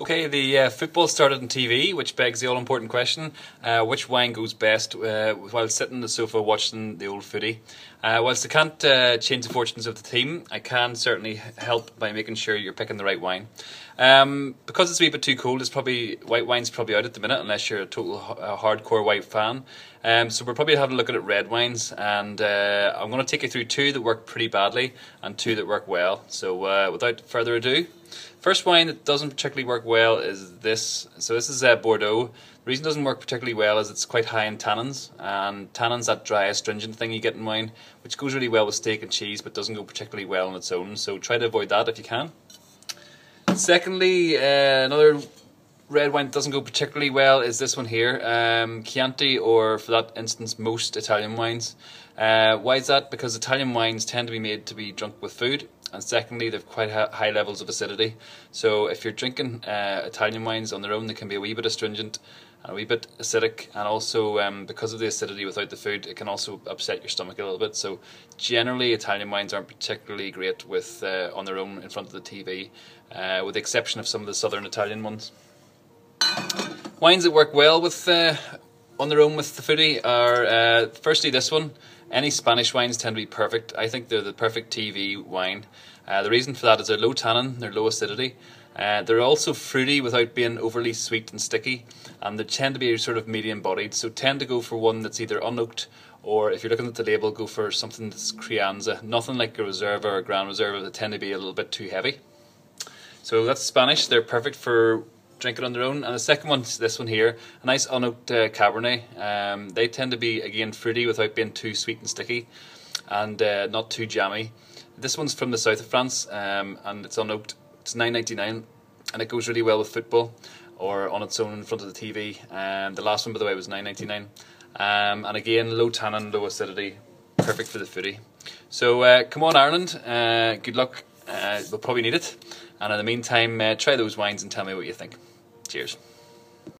Okay, the football started on TV, which begs the all-important question, which wine goes best while sitting on the sofa watching the old footy? Whilst I can't change the fortunes of the team, I can certainly help by making sure you're picking the right wine. Because it's a wee bit too cold, white wine's probably out at the minute, unless you're a total hardcore white fan. So we're probably having a look at red wines, and I'm going to take you through two that work pretty badly and two that work well. So without further ado, first wine that doesn't particularly work well is this. So this is Bordeaux. The reason it doesn't work particularly well is it's quite high in tannins, and tannins, that dry astringent thing you get in wine, which goes really well with steak and cheese but doesn't go particularly well on its own, so try to avoid that if you can. Secondly, another red wine that doesn't go particularly well is this one here, Chianti, or for that instance most Italian wines. Why is that? Because Italian wines tend to be made to be drunk with food, and secondly they've quite high levels of acidity. So if you're drinking Italian wines on their own, they can be a wee bit astringent and a wee bit acidic, and also because of the acidity without the food, it can also upset your stomach a little bit. So generally Italian wines aren't particularly great with on their own in front of the TV, with the exception of some of the southern Italian ones. Wines that work well with on their own with the footy are firstly this one. Any Spanish wines tend to be perfect. I think they're the perfect TV wine. The reason for that is they're low tannin, they're low acidity. They're also fruity without being overly sweet and sticky, and they tend to be sort of medium bodied, so tend to go for one that's either unoaked, or if you're looking at the label, go for something that's Crianza. Nothing like a Reserva or a Grand Reserva that tend to be a little bit too heavy. So that's Spanish, they're perfect for drinking on their own. And the second one's this one here, a nice unoaked Cabernet. They tend to be, again, fruity without being too sweet and sticky, and not too jammy. This one's from the south of France, and it's unoaked. It's $9.99, and it goes really well with football or on its own in front of the TV. The last one, by the way, was $9.99. And again, low tannin, low acidity, perfect for the footy. So come on, Ireland, good luck. We'll probably need it. And in the meantime, try those wines and tell me what you think. Cheers.